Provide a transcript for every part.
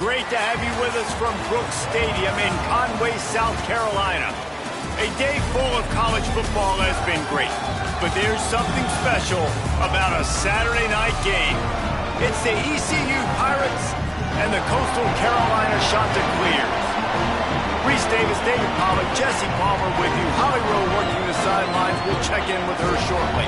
Great to have you with us from Brooks Stadium in Conway, South Carolina. A day full of college football has been great, but there's something special about a Saturday night game. It's the ECU Pirates and the Coastal Carolina Chanticleers. Reese Davis, David Pollack, Jesse Palmer with you. Holly Rowe working the sidelines. We'll check in with her shortly.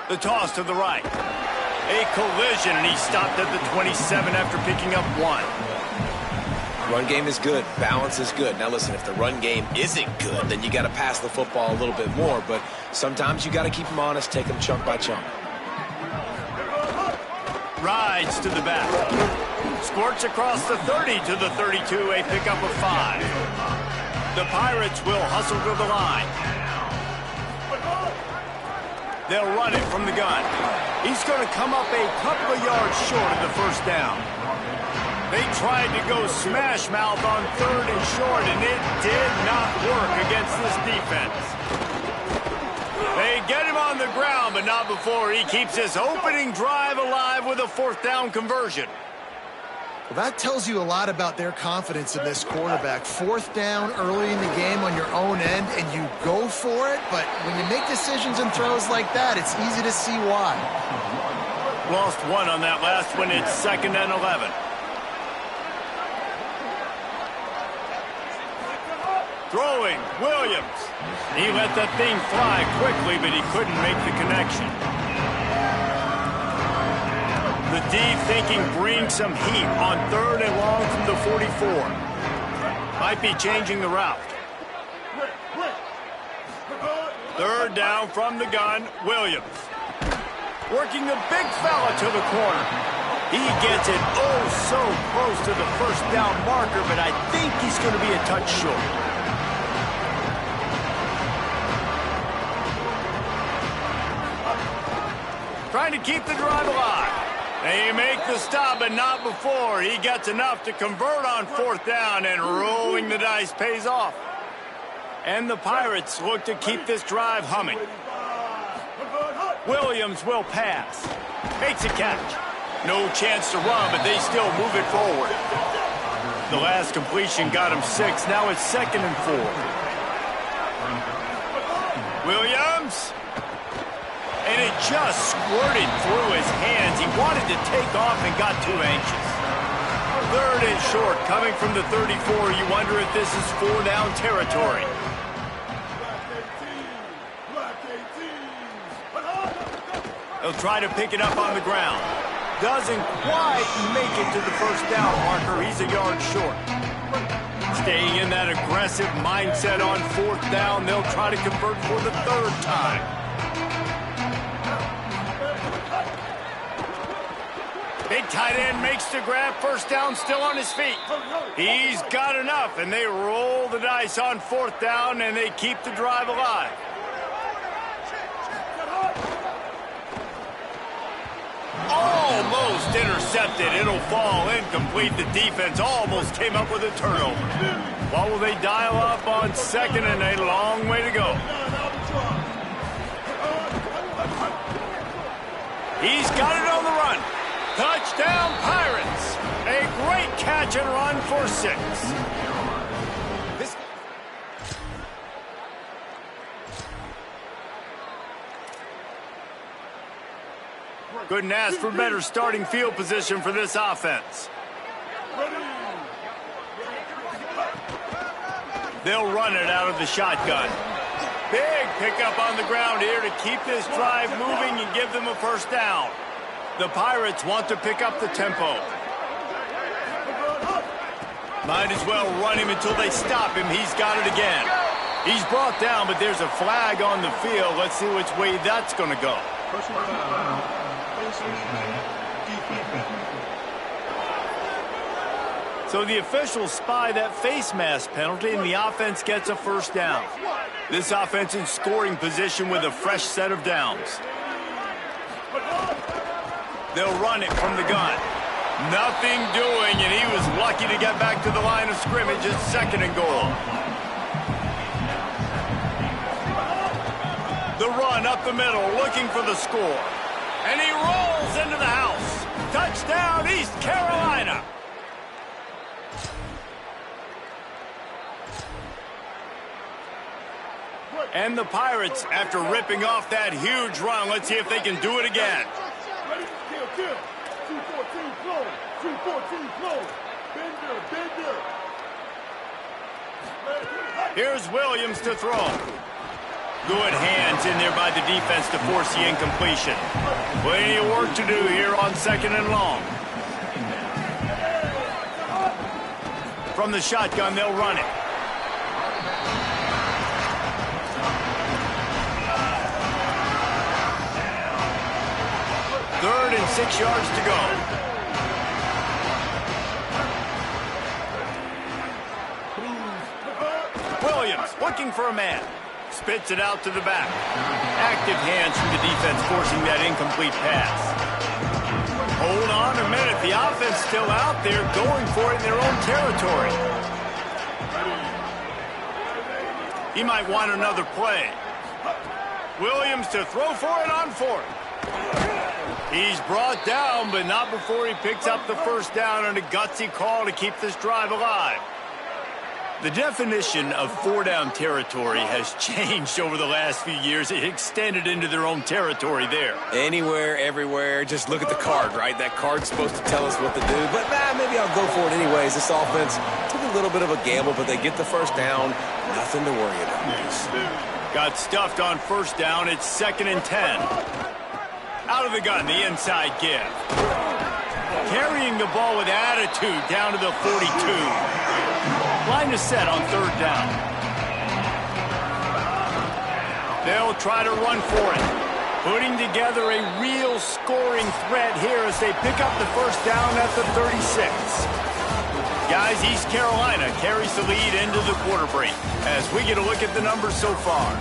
The toss to the right. A collision, and he stopped at the 27 after picking up 1. Run game is good. Balance is good. Now listen, if the run game isn't good, then you got to pass the football a little bit more. But sometimes you got to keep them honest, take them chunk by chunk. Rides to the back. Squirts across the 30 to the 32, a pickup of 5. The Pirates will hustle to the line. They'll run it from the gun. He's going to come up a couple of yards short of the first down. They tried to go smash mouth on 3rd and short, and it did not work against this defense. They get him on the ground, but not before he keeps his opening drive alive with a 4th down conversion. Well, that tells you a lot about their confidence in this quarterback. 4th down early in the game on your own end, and you go for it, but when you make decisions and throws like that, it's easy to see why. Lost 1 on that last one. It's 2nd and 11. Throwing, Williams. He let that thing fly quickly, but he couldn't make the connection. The D thinking bring some heat on 3rd and long from the 44. Might be changing the route. 3rd down from the gun, Williams. Working the big fella to the corner. He gets it oh so close to the 1st down marker, but I think he's going to be a touch short. Trying to keep the drive alive. They make the stop, but not before he gets enough to convert on 4th down, and rolling the dice pays off. And the Pirates look to keep this drive humming. Williams will pass. Makes a catch. No chance to run, but they still move it forward. The last completion got him 6. Now it's 2nd and 4. Williams. And it just squirted through his hands. He wanted to take off and got too anxious. 3rd and short coming from the 34. You wonder if this is 4 down territory. He'll try to pick it up on the ground. Doesn't quite make it to the 1st down marker. He's a yard short. Staying in that aggressive mindset on 4th down. They'll try to convert for the 3rd time. Big tight end makes the grab, first down, still on his feet. He's got enough, and they roll the dice on fourth down, and they keep the drive alive. Almost intercepted. It'll fall incomplete. The defense almost came up with a turnover. What will they dial up on second, and a long way to go? He's got it on the run. Touchdown, Pirates. A great catch and run for 6. Couldn't ask for better starting field position for this offense. They'll run it out of the shotgun. Big pickup on the ground here to keep this drive moving and give them a first down. The Pirates want to pick up the tempo. Might as well run him until they stop him. He's got it again. He's brought down, but there's a flag on the field. Let's see which way that's going to go. So the officials spy that face mask penalty, and the offense gets a first down. This offense in scoring position with a fresh set of downs. They'll run it from the gun. Nothing doing, and he was lucky to get back to the line of scrimmage at second and goal. The run up the middle, looking for the score. And he rolls into the house. Touchdown, East Carolina. And the Pirates, after ripping off that huge run, let's see if they can do it again. Here's Williams to throw. Good hands in there by the defense to force the incompletion. Plenty of work to do here on second and long. From the shotgun, they'll run it. Third and 6 yards to go. Williams looking for a man. Spits it out to the back. Active hands from the defense forcing that incomplete pass. Hold on a minute. The offense still out there going for it in their own territory. He might want another play. Williams to throw for it on fourth. He's brought down, but not before he picks up the first down on a gutsy call to keep this drive alive. The definition of four-down territory has changed over the last few years. It extended into their own territory there. Anywhere, everywhere, just look at the card, right? That card's supposed to tell us what to do, but maybe I'll go for it anyways. This offense took a little bit of a gamble, but they get the first down. Nothing to worry about. Got stuffed on first down. It's 2nd and 10. Out of the gun, the inside give. Carrying the ball with attitude down to the 42. Line is set on third down. They'll try to run for it. Putting together a real scoring threat here as they pick up the first down at the 36. Guys, East Carolina carries the lead into the quarter break as we get a look at the numbers so far.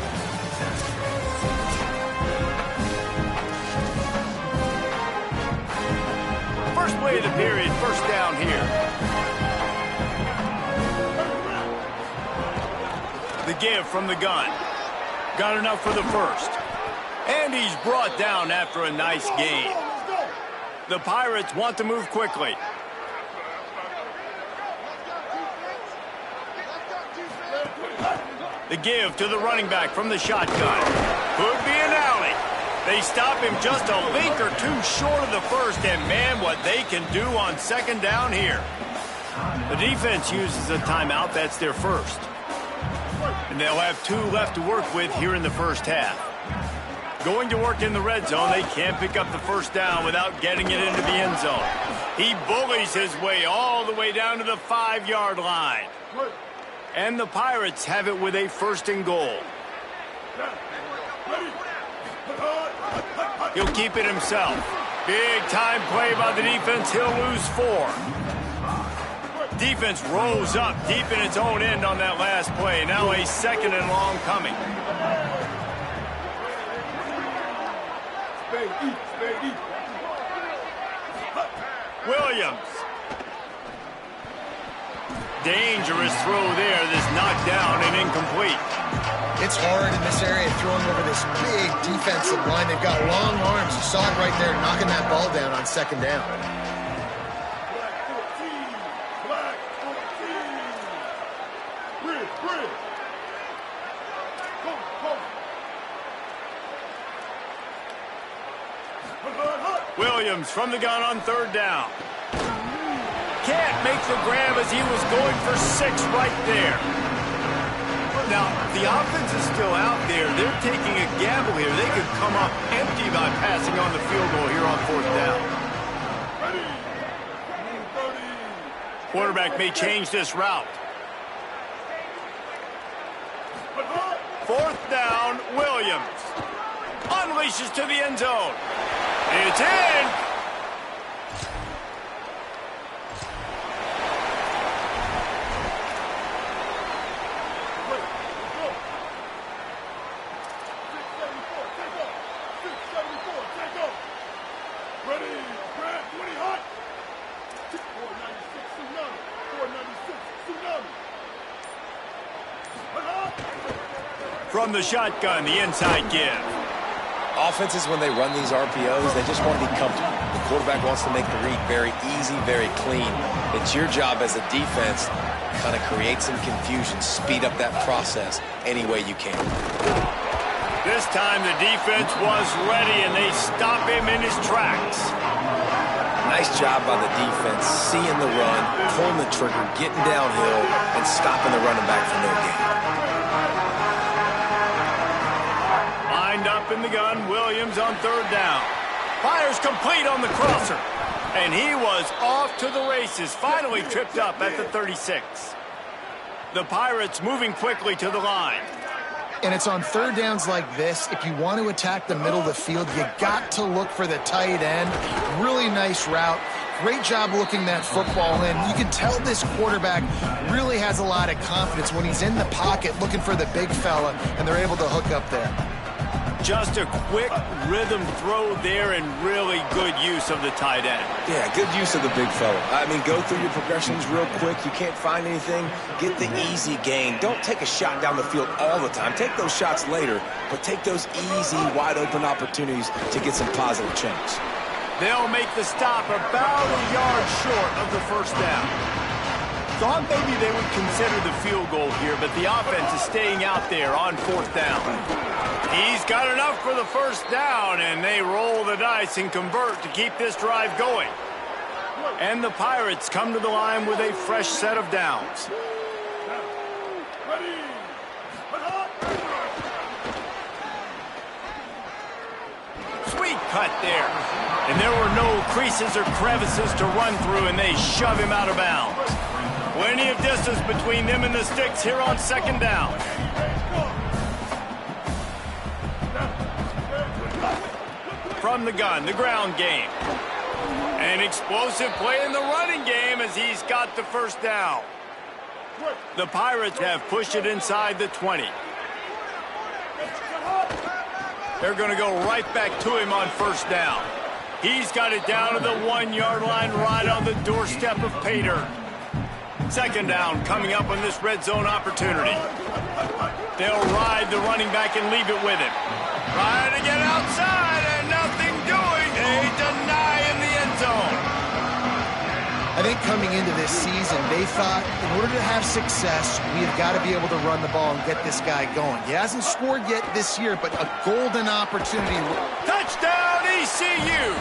First play of the period, first down here. The give from the gun. Got enough for the first. And he's brought down after a nice gain. The Pirates want to move quickly. The give to the running back from the shotgun. Could be an alley. They stop him just a link or two short of the first, and man, what they can do on second down here. The defense uses a timeout. That's their first. And they'll have 2 left to work with here in the first half. Going to work in the red zone, they can't pick up the first down without getting it into the end zone. He bullies his way all the way down to the 5-yard line. And the Pirates have it with a first and goal. He'll keep it himself. Big time play by the defense. He'll lose 4. Defense rose up deep in its own end on that last play. Now a 2nd and long coming. Williams. Dangerous throw there. This knocked down and incomplete. It's hard in this area throwing over this big defensive line. They've got long arms. You saw it right there, knocking that ball down on 2nd down. Williams from the gun on 3rd down. Can't make the grab as he was going for 6 right there. Now, the offense is still out there. They're taking a gamble here. They could come up empty by passing on the field goal here on 4th down. Quarterback may change this route. 4th down, Williams. Unleashes to the end zone. It's in. From the shotgun, the inside give. Offenses, when they run these RPOs, they just want to be comfortable. The quarterback wants to make the read very easy, very clean. It's your job as a defense to kind of create some confusion, speed up that process any way you can. This time the defense was ready, and they stop him in his tracks. Nice job by the defense, seeing the run, pulling the trigger, getting downhill, and stopping the running back for no gain. Up in the gun, Williams on 3rd down. Fires complete on the crosser. And he was off to the races, finally tripped up at the 36. The Pirates moving quickly to the line. And it's on 3rd downs like this. If you want to attack the middle of the field, you got to look for the tight end. Really nice route. Great job looking that football in. You can tell this quarterback really has a lot of confidence when he's in the pocket looking for the big fella, and they're able to hook up there. Just a quick rhythm throw there and really good use of the tight end. Yeah, good use of the big fella. I mean, go through your progressions real quick. You can't find anything, get the easy gain. Don't take a shot down the field all the time. Take those shots later, but take those easy, wide-open opportunities to get some positive chunks. They'll make the stop about a yard short of the 1st down. Thought maybe they would consider the field goal here, but the offense is staying out there on 4th down. He's got enough for the 1st down, and they roll the dice and convert to keep this drive going. And the Pirates come to the line with a fresh set of downs. Sweet cut there. And there were no creases or crevices to run through, and they shove him out of bounds. Plenty of distance between them and the sticks here on 2nd down. From the gun, the ground game. An explosive play in the running game as he's got the 1st down. The Pirates have pushed it inside the 20. They're going to go right back to him on 1st down. He's got it down to the 1-yard line right on the doorstep of pay dirt. 2nd down coming up on this red zone opportunity. They'll ride the running back and leave it with him. Trying to get outside and nothing doing. They deny in the end zone. I think coming into this season, they thought in order to have success, we have got to be able to run the ball and get this guy going. He hasn't scored yet this year, but a golden opportunity. Touchdown, ECU!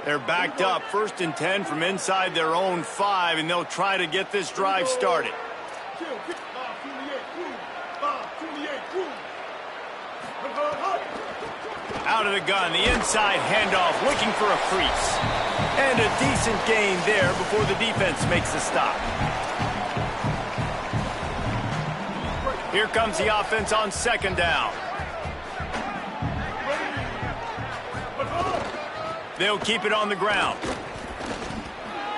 They're backed up, 1st and 10 from inside their own 5, and they'll try to get this drive started. Out of the gun, the inside handoff, looking for a crease. And a decent gain there before the defense makes the stop. Here comes the offense on second down. They'll keep it on the ground.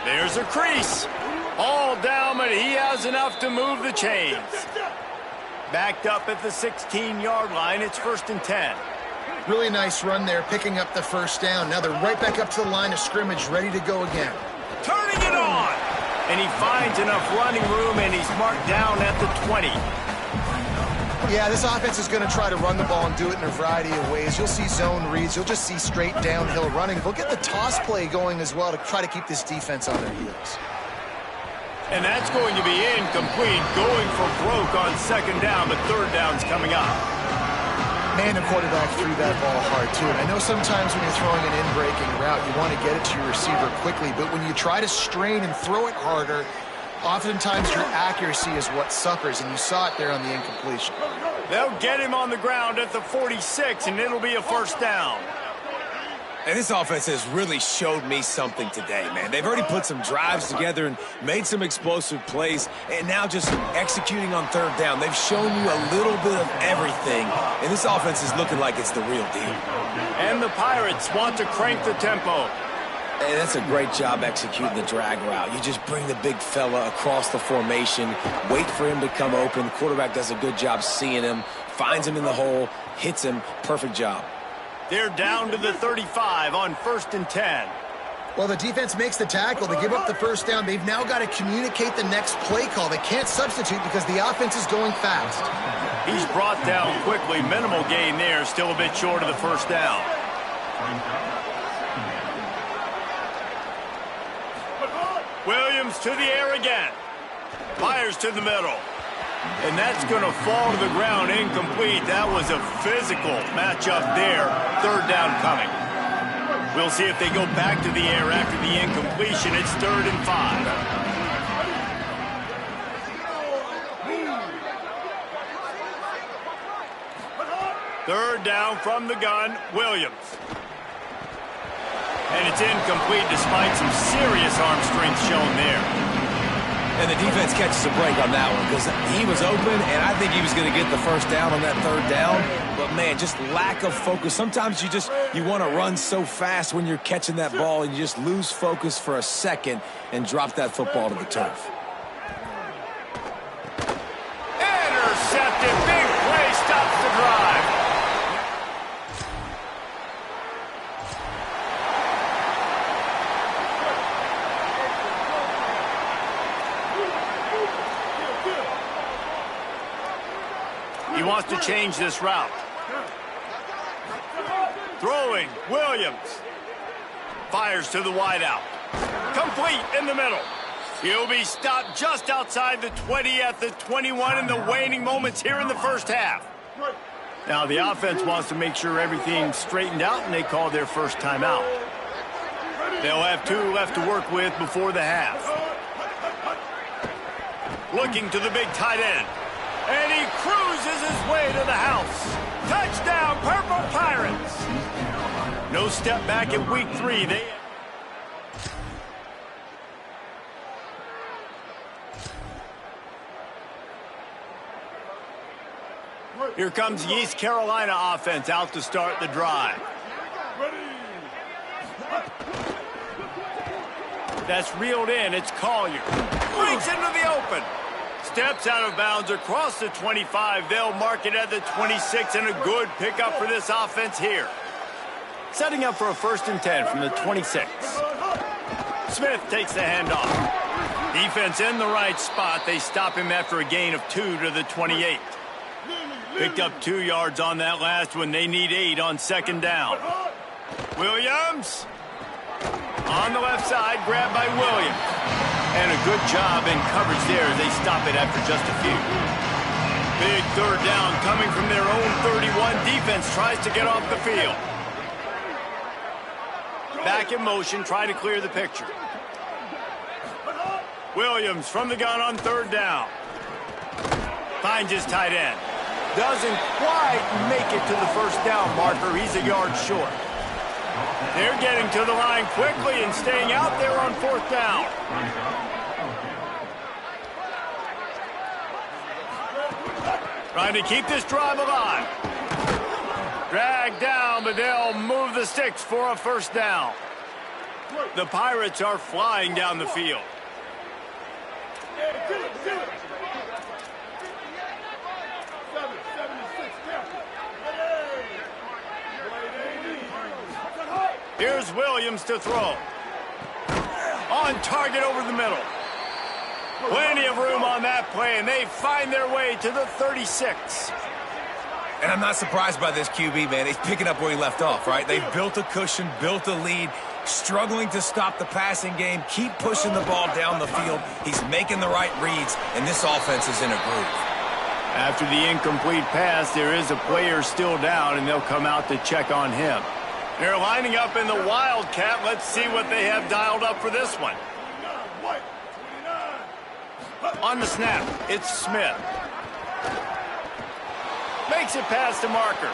There's a crease. All down, but he has enough to move the chains. Backed up at the 16-yard line. It's 1st and 10. Really nice run there, picking up the first down. Now they're right back up to the line of scrimmage, ready to go again. Turning it on. And he finds enough running room, and he's marked down at the 20. Yeah, this offense is going to try to run the ball and do it in a variety of ways. You'll see zone reads. You'll just see straight downhill running. They'll get the toss play going as well to try to keep this defense on their heels. And that's going to be incomplete, going for broke on second down, but third down's coming up. Man, the quarterback threw that ball hard, too. And I know sometimes when you're throwing an in-breaking route, you want to get it to your receiver quickly. But when you try to strain and throw it harder, oftentimes your accuracy is what suffers, and you saw it there on the incompletion. They'll get him on the ground at the 46, and it'll be a first down. And this offense has really showed me something today, man. They've already put some drives together and made some explosive plays, and now just executing on third down. They've shown you a little bit of everything, and this offense is looking like it's the real deal. And the Pirates want to crank the tempo. Hey, that's a great job executing the drag route. You just bring the big fella across the formation, wait for him to come open. The quarterback does a good job seeing him, finds him in the hole, hits him. Perfect job. They're down to the 35 on 1st and 10. Well, the defense makes the tackle. They give up the first down. They've now got to communicate the next play call. They can't substitute because the offense is going fast. He's brought down quickly. Minimal gain there. Still a bit short of the first down. Williams to the air again. Fires to the middle. And that's going to fall to the ground incomplete. That was a physical matchup there. Third down coming. We'll see if they go back to the air after the incompletion. It's 3rd and 5. Third down from the gun, Williams. And it's incomplete despite some serious arm strength shown there. And the defense catches a break on that one because he was open, and I think he was going to get the first down on that third down. But, man, just lack of focus. Sometimes you want to run so fast when you're catching that ball, and you just lose focus for a second and drop that football to the turf. Intercepted. Big play stops the drive. He wants to change this route. Throwing, Williams. Fires to the wideout. Complete in the middle. He'll be stopped just outside the 20 at the 21 in the waning moments here in the first half. Now the offense wants to make sure everything's straightened out, and they call their first timeout. They'll have 2 left to work with before the half. Looking to the big tight end. And he cruises his way to the house. Touchdown, Purple Pirates. No step back in week 3. Here comes the East Carolina offense out to start the drive. That's reeled in. It's Collier. Breaks into the open. Steps out of bounds across the 25. They'll mark it at the 26, and a good pickup for this offense here. Setting up for a 1st and 10 from the 26. Smith takes the handoff. Defense in the right spot. They stop him after a gain of 2 to the 28. Picked up 2 yards on that last one. They need 8 on second down. Williams. On the left side, grabbed by Williams. And a good job in coverage there as they stop it after just a few. Big third down coming from their own 31. Defense tries to get off the field. Back in motion, try to clear the picture. Williams from the gun on third down. Finds his tight end. Doesn't quite make it to the first down marker. He's a yard short. They're getting to the line quickly and staying out there on 4th down. Trying to keep this drive alive. Dragged down, but they'll move the sticks for a first down. The Pirates are flying down the field. Here's Williams to throw. On target over the middle. Plenty of room on that play, and they find their way to the 36. And I'm not surprised by this QB, man. He's picking up where he left off, right? They've built a cushion, built a lead, struggling to stop the passing game, keep pushing the ball down the field. He's making the right reads, and this offense is in a groove. After the incomplete pass, there is a player still down, and they'll come out to check on him. They're lining up in the Wildcat. Let's see what they have dialed up for this one. On the snap, it's Smith. Makes it past the marker.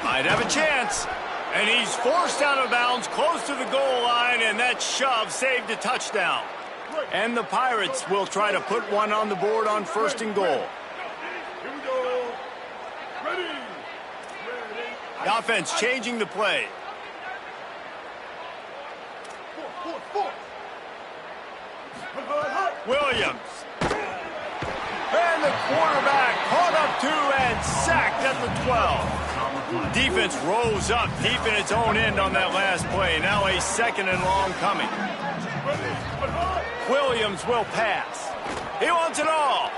Might have a chance. And he's forced out of bounds close to the goal line, and that shove saved a touchdown. And the Pirates will try to put one on the board on 1st and goal. The offense changing the play. Williams. And the quarterback caught up to and sacked at the 12. Defense rose up deep in its own end on that last play. Now a 2nd and long coming. Williams will pass. He wants it all.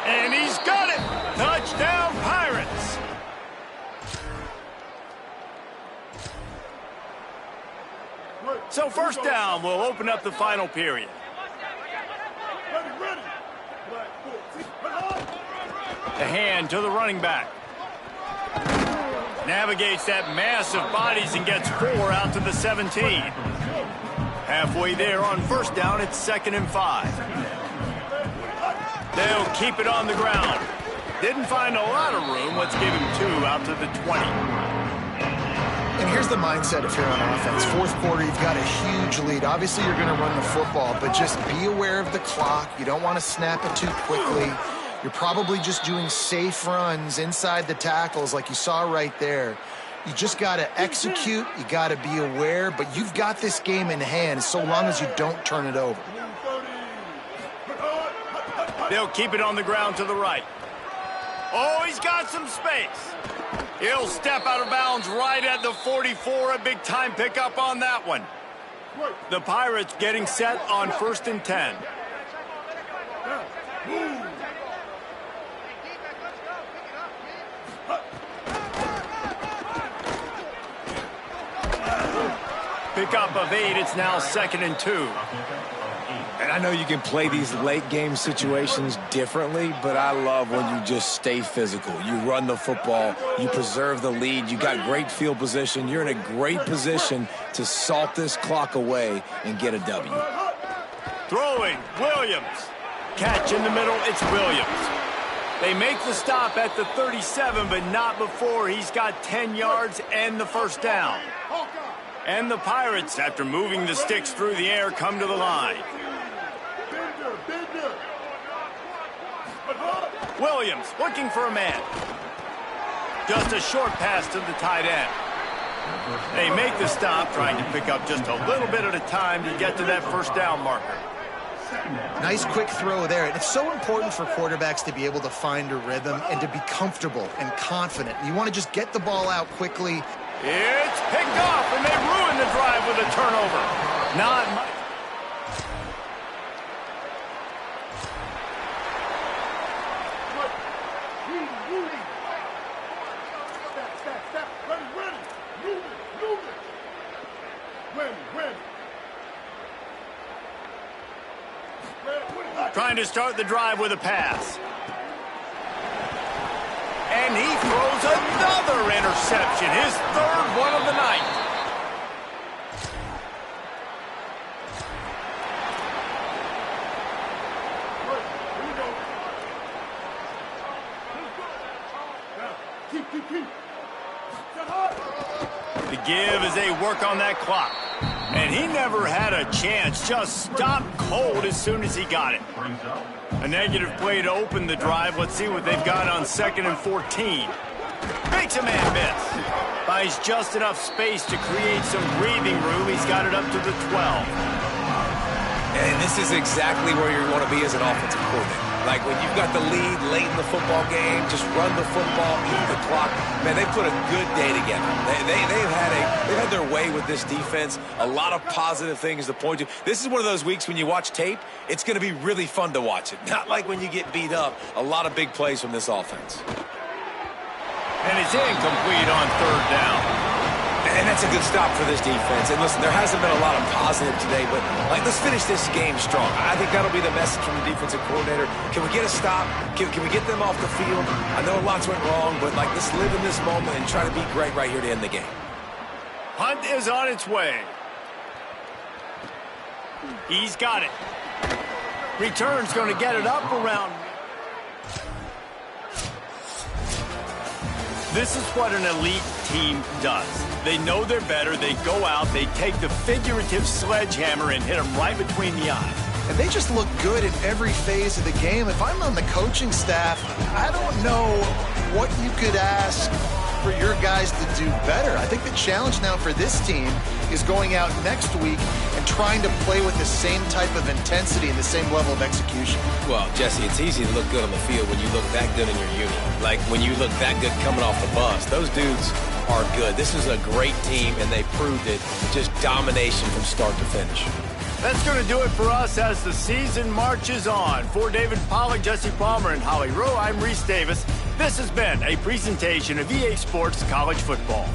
And he's got it. Touchdown, Pirates. So 1st down will open up the final period. The hand to the running back. Navigates that mass of bodies and gets 4 out to the 17. Halfway there on 1st down, it's 2nd and 5. They'll keep it on the ground. Didn't find a lot of room. Let's give him 2 out to the 20. And here's the mindset if you're on offense. 4th quarter, you've got a huge lead. Obviously, you're going to run the football, but just be aware of the clock. You don't want to snap it too quickly. You're probably just doing safe runs inside the tackles like you saw right there. You just got to execute. You got to be aware, but you've got this game in hand so long as you don't turn it over. They'll keep it on the ground to the right. Oh, he's got some space. He'll step out of bounds right at the 44. A big-time pickup on that one. The Pirates getting set on 1st and 10. Pickup of 8. It's now 2nd and 2. And I know you can play these late-game situations differently, but I love when you just stay physical. You run the football. You preserve the lead. You got great field position. You're in a great position to salt this clock away and get a W. Throwing, Williams. Catch in the middle, it's Williams. They make the stop at the 37, but not before he's got 10 yards and the 1st down. And the Pirates, after moving the sticks through the air, come to the line. Williams looking for a man. Just a short pass to the tight end. They make the stop, trying to pick up just a little bit at a time to get to that 1st down marker. Nice quick throw there. And it's so important for quarterbacks to be able to find a rhythm and to be comfortable and confident. You want to just get the ball out quickly. It's picked off, and they ruin the drive with a turnover. Not much. Trying to start the drive with a pass. And he throws another interception, his 3rd one of the night. The give as they work on that clock. And he never had a chance, just stopped cold as soon as he got it. A negative play to open the drive. Let's see what they've got on 2nd and 14. Makes a man miss. Buys just enough space to create some breathing room. He's got it up to the 12. And this is exactly where you want to be as an offensive coordinator. Like when you've got the lead late in the football game, just run the football, eat the clock. Man, they put a good day together. They've had their way with this defense. A lot of positive things to point to. This is one of those weeks when you watch tape, it's going to be really fun to watch it. Not like when you get beat up. A lot of big plays from this offense. And it's incomplete on 3rd down. And that's a good stop for this defense. And listen, there hasn't been a lot of positive today, but let's finish this game strong. I think that'll be the message from the defensive coordinator. Can we get a stop? Can we get them off the field? I know lots went wrong, but let's live in this moment and try to be great right here to end the game. Hunt is on its way. He's got it. Return's going to get it up around. This is what an elite team does. They know they're better. They go out. They take the figurative sledgehammer and hit them right between the eyes. And they just look good in every phase of the game. If I'm on the coaching staff, I don't know what you could ask for your guys to do better. I think the challenge now for this team is going out next week and trying to play with the same type of intensity and the same level of execution. Well, Jesse, it's easy to look good on the field when you look that good in your unit. Like when you look that good coming off the bus. Those dudes are good. This is a great team, and they proved it. Just domination from start to finish. That's going to do it for us as the season marches on. For David Pollack, Jesse Palmer, and Holly Rowe, I'm Reese Davis. This has been a presentation of EA Sports College Football.